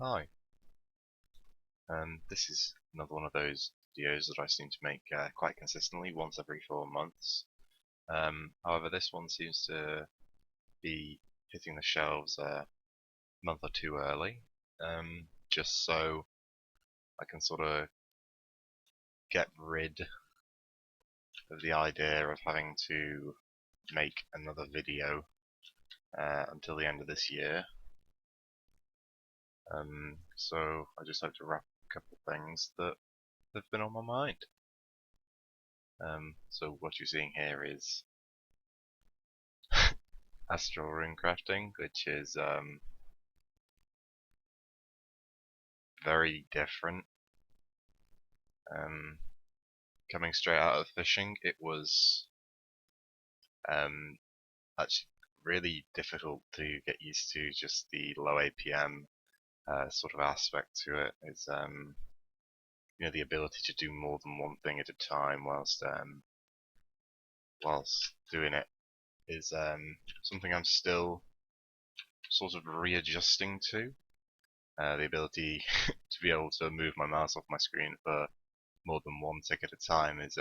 Hi, this is another one of those videos that I seem to make quite consistently, once every 4 months. However, this one seems to be hitting the shelves a month or two early, just so I can sort of get rid of the idea of having to make another video until the end of this year. So I just have to wrap up a couple of things that have been on my mind. So what you're seeing here is astral rune crafting, which is very different. Coming straight out of fishing, it was actually really difficult to get used to. Just the low APM sort of aspect to it is, the ability to do more than one thing at a time whilst doing it is something I'm still sort of readjusting to. The ability to be able to move my mouse off my screen for more than one tick at a time is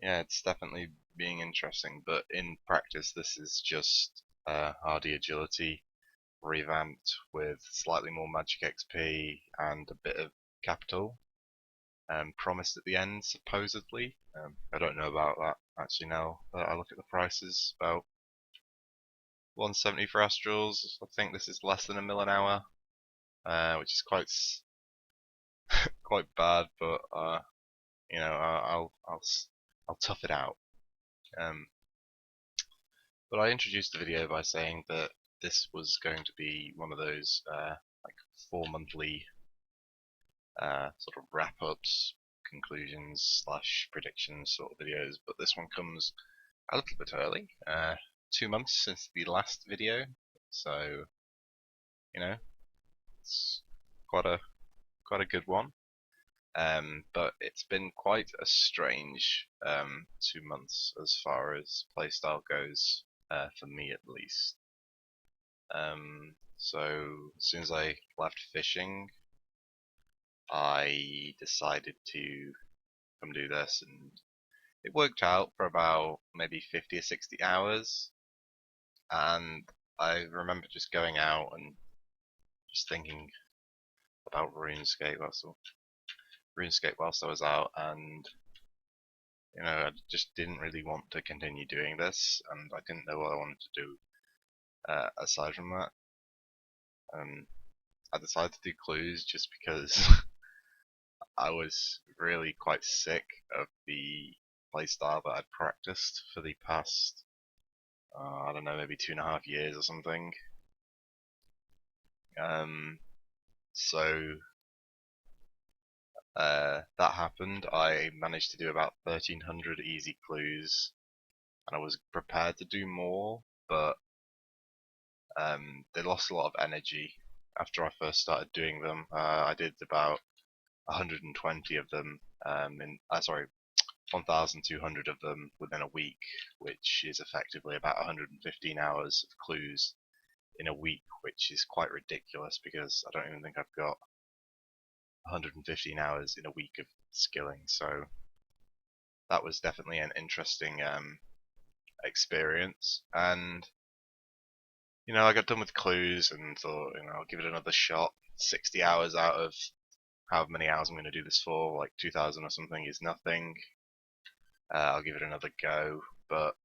yeah, it's definitely being interesting, but in practice this is just hardy agility revamped with slightly more magic XP and a bit of capital promised at the end, supposedly. I don't know about that actually now that I look at the prices. About 170 for Astrals. I think this is less than a mil an hour, which is quite bad, but I'll tough it out. Um, but I introduced the video by saying that this was going to be one of those like 4 monthly sort of wrap-ups, conclusions slash predictions sort of videos. But this one comes a little bit early, 2 months since the last video, so it's quite a good one. But it's been quite a strange 2 months as far as playstyle goes, for me at least. So as soon as I left fishing, I decided to come do this, and it worked out for about maybe 50 or 60 hours. And I remember just going out and just thinking about RuneScape whilst I was out, and I just didn't really want to continue doing this, and I didn't know what I wanted to do aside from that. I decided to do clues just because I was really quite sick of the playstyle that I'd practiced for the past, I don't know, maybe 2.5 years or something. So that happened. I managed to do about 1,300 easy clues, and I was prepared to do more, but they lost a lot of energy after I first started doing them. I did about 120 of them, 1,200 of them within a week, which is effectively about 115 hours of clues in a week, which is quite ridiculous because I don't even think I've got 115 hours in a week of skilling. So that was definitely an interesting experience. And I got done with clues and thought, I'll give it another shot. 60 hours out of however many hours I'm going to do this for, like 2,000 or something, is nothing. I'll give it another go. But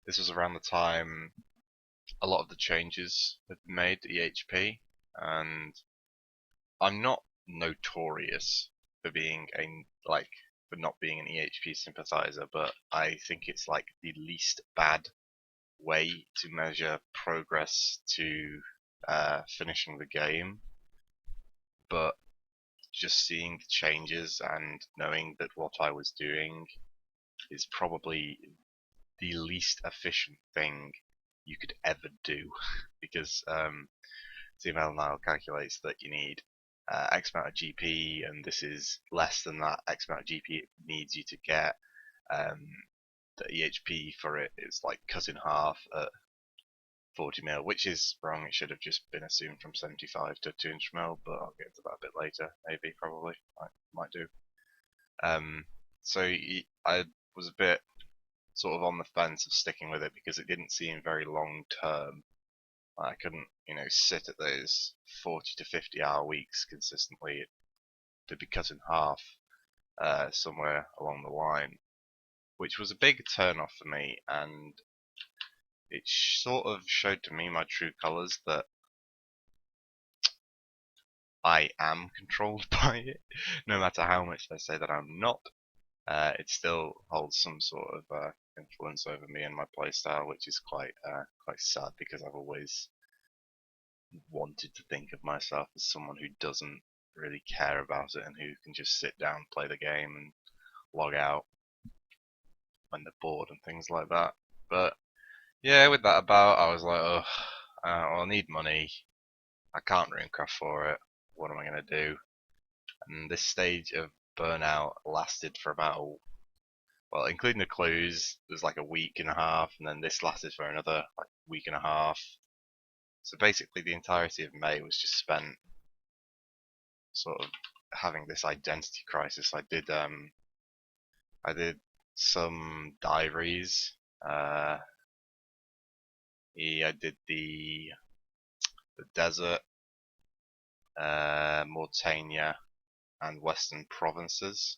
this was around the time a lot of the changes had been made to EHP, and I'm not notorious for being for not being an EHP sympathizer, but I think it's like the least bad way to measure progress to finishing the game. But just seeing the changes and knowing that what I was doing is probably the least efficient thing you could ever do, because CML now calculates that you need X amount of GP, and this is less than that X amount of GP it needs you to get. The EHP for it is like cut in half at 40 mil, which is wrong. It should have just been assumed from 75 to 200 mil, but I'll get to that a bit later. Maybe, probably, I might do. Um, so I was a bit sort of on the fence of sticking with it because it didn't seem very long term. I couldn't, sit at those 40 to 50 hour weeks consistently. To be cut in half somewhere along the line, which was a big turn off for me, and it sort of showed to me my true colours that I am controlled by it. No matter how much they say that I'm not, it still holds some sort of influence over me and my playstyle, which is quite sad because I've always wanted to think of myself as someone who doesn't really care about it and who can just sit down, play the game, and log out when they're bored and things like that. But yeah, with that about, I was like, oh, well, I need money. I can't Runecraft for it. What am I going to do? And this stage of burnout lasted for about, well, including the clues, there's like a week and a half, and then this lasted for another like week and a half. So basically, the entirety of May was just spent sort of having this identity crisis. I did some diaries. Yeah, I did the desert, Mauritania, and Western Provinces.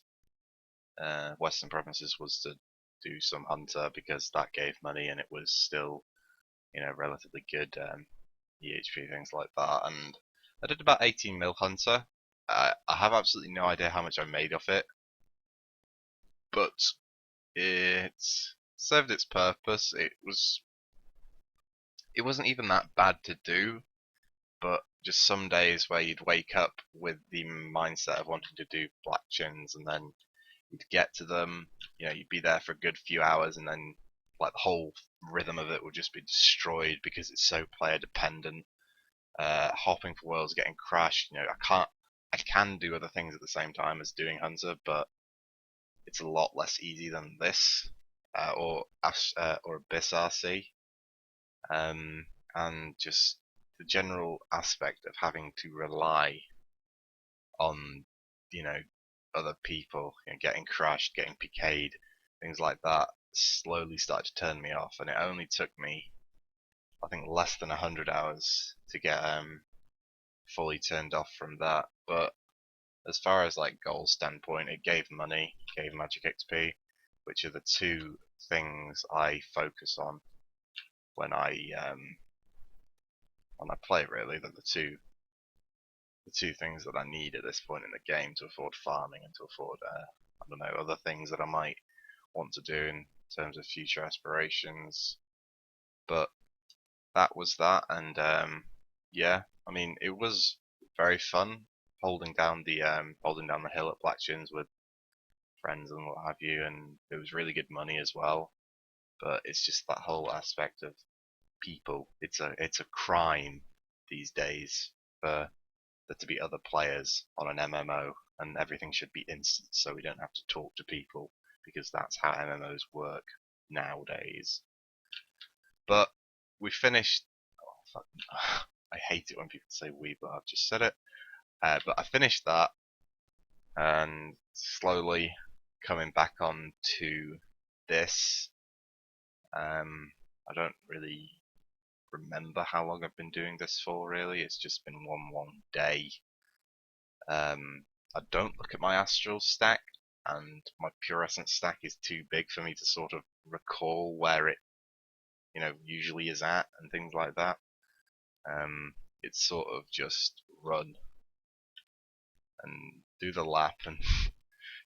Western Provinces was to do some hunter because that gave money and it was still, relatively good EHP, things like that. And I did about 18 mil hunter. I have absolutely no idea how much I made off it, but it served its purpose. It wasn't even that bad to do, but just some days where you'd wake up with the mindset of wanting to do black chins, and then you'd get to them, you'd be there for a good few hours, and then like the whole rhythm of it would just be destroyed because it's so player dependent. Hopping for worlds, getting crashed. I can do other things at the same time as doing hunter, but it's a lot less easy than this, or Abyss RC. And just the general aspect of having to rely on, other people, getting crashed, getting PK'd, things like that, slowly started to turn me off. And it only took me, I think, less than 100 hours to get fully turned off from that. But as far as like goal standpoint, it gave money, gave magic XP, which are the two things I focus on when I play. Really, they're the two things that I need at this point in the game to afford farming and to afford I don't know, other things that I might want to do in terms of future aspirations. But that was that, and yeah, I mean, it was very fun holding down the hill at Blackchins with friends and what have you, and it was really good money as well. But it's just that whole aspect of people. It's a crime these days for there to be other players on an MMO, and everything should be instant, so we don't have to talk to people because that's how MMOs work nowadays. But we finished. Oh, fuck, I hate it when people say we, but I've just said it. But I finished that, and slowly coming back on to this. I don't really remember how long I've been doing this for, really. It's just been one long day. I don't look at my astral stack, and my pure essence stack is too big for me to sort of recall where it, usually is at and things like that. It's sort of just run and do the lap and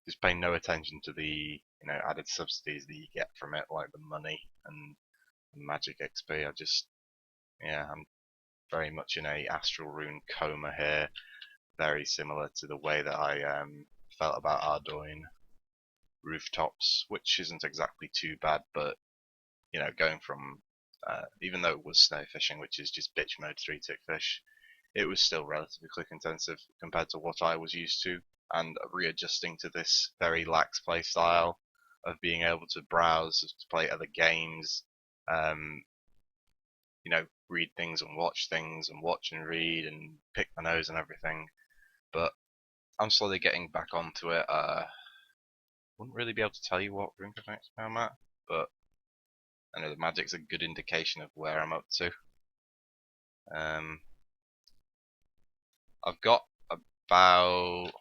just pay no attention to the, added subsidies that you get from it, like the money and magic XP. I'm very much in a astral rune coma here, very similar to the way that I felt about Ardoin rooftops, which isn't exactly too bad, but going from even though it was snow fishing, which is just bitch mode 3-tick fish, it was still relatively click intensive compared to what I was used to, and readjusting to this very lax play style of being able to browse, to play other games, read things and watch read and pick my nose and everything. But I'm slowly getting back onto it. Wouldn't really be able to tell you what runecrafting I'm at, but I know the magic's a good indication of where I'm up to. I've got about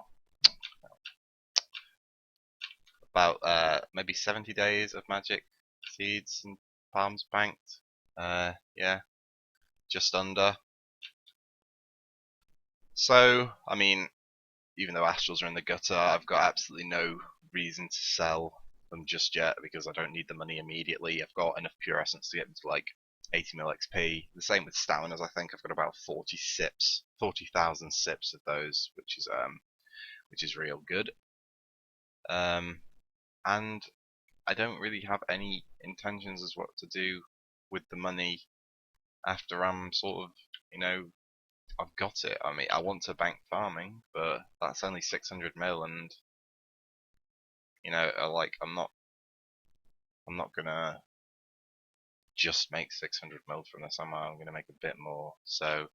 maybe 70 days of magic seeds and palms banked. Yeah, just under. So, I mean, even though astrals are in the gutter, I've got absolutely no reason to sell them just yet because I don't need the money immediately. I've got enough pure essence to get into like 80 mil XP. The same with staminas. I think I've got about 40,000 sips of those, which is real good. And I don't really have any intentions as what to do with the money after I'm sort of, I've got it. I mean, I want to bank farming, but that's only 600 mil, and I'm not gonna just make 600 mil from this. I'm gonna make a bit more. So,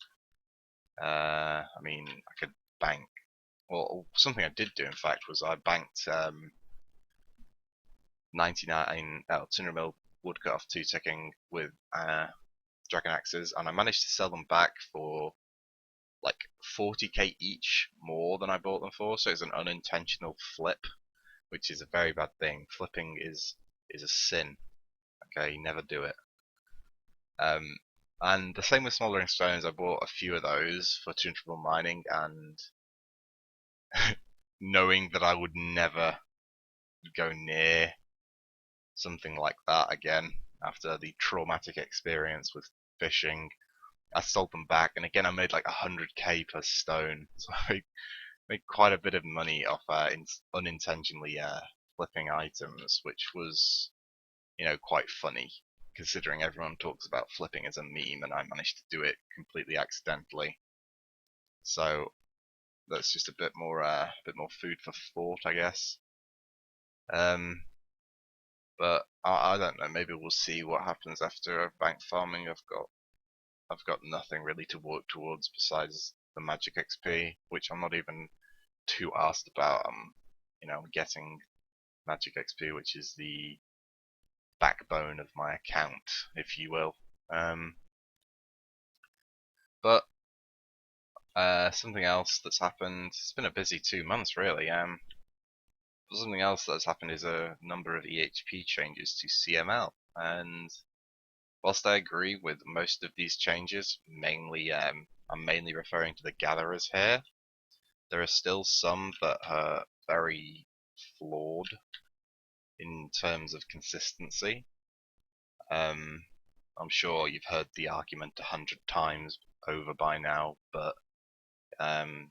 I mean, I could bank. Well, something I did do, in fact, was I banked 200 mil woodcut off 2-ticking with dragon axes, and I managed to sell them back for like 40k each more than I bought them for. So it's an unintentional flip, which is a very bad thing. Flipping is a sin. Okay, never do it. And the same with smoldering stones. I bought a few of those for 200 mil mining, and knowing that I would never go near something like that again after the traumatic experience with fishing, I sold them back, and again I made like 100k per stone, so I made quite a bit of money off unintentionally flipping items, which was quite funny considering everyone talks about flipping as a meme, and I managed to do it completely accidentally. So that's just a bit more food for thought, I guess. But I don't know. Maybe we'll see what happens after bank farming. I've got nothing really to work towards besides the magic XP, which I'm not even too asked about. I'm getting magic XP, which is the backbone of my account, if you will. But something else that's happened. It's been a busy 2 months, really. Something else that's happened is a number of EHP changes to CML, and whilst I agree with most of these changes, I'm mainly referring to the gatherers here. There are still some that are very flawed in terms of consistency. I'm sure you've heard the argument 100 times over by now, but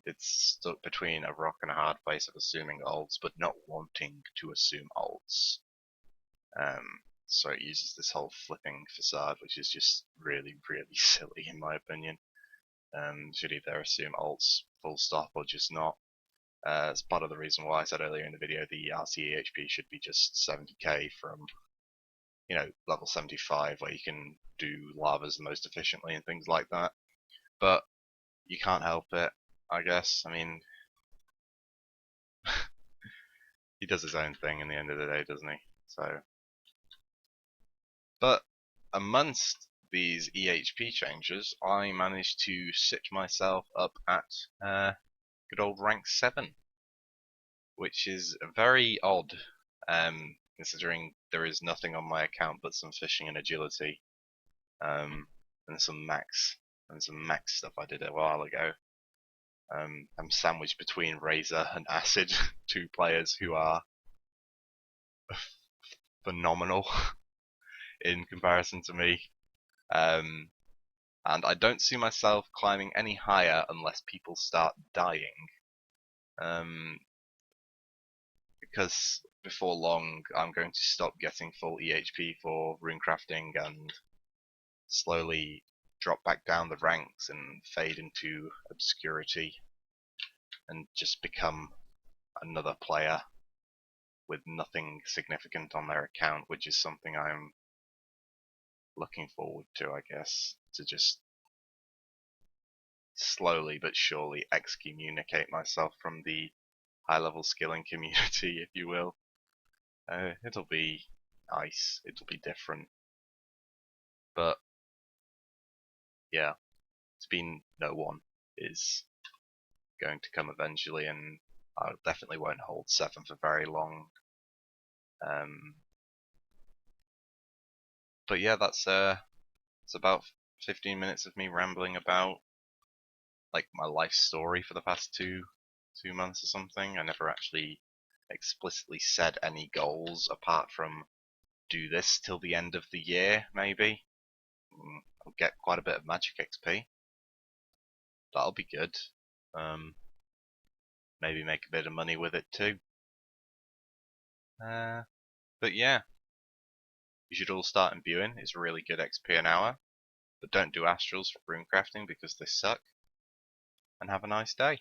it's stuck between a rock and a hard place of assuming alts, but not wanting to assume alts. So it uses this whole flipping facade, which is just really, really silly in my opinion. Should either assume alts full stop or just not. It's part of the reason why I said earlier in the video the RCE HP should be just 70k from level 75, where you can do lavas the most efficiently and things like that. But you can't help it, I guess. I mean, he does his own thing in the end of the day, doesn't he? So, but amongst these EHP changes, I managed to sit myself up at good old rank 7, which is very odd, considering there is nothing on my account but some fishing and agility, and some max stuff I did a while ago. I'm sandwiched between Razor and Acid, two players who are phenomenal in comparison to me. And I don't see myself climbing any higher unless people start dying. Because before long, I'm going to stop getting full EHP for runecrafting and slowly drop back down the ranks and fade into obscurity and just become another player with nothing significant on their account, which is something I'm looking forward to, I guess, to just slowly but surely excommunicate myself from the high-level skilling community, if you will. It'll be nice. It'll be different. But yeah, it's been no one is going to come eventually, and I definitely won't hold 7 for very long. But yeah, that's it's about 15 minutes of me rambling about like my life story for the past two months or something. I never actually explicitly said any goals apart from do this till the end of the year, maybe. I'll get quite a bit of magic XP. That'll be good. Maybe make a bit of money with it too. But yeah, you should all start imbuing. It's really good XP an hour. But don't do astrals for rune crafting because they suck. And have a nice day.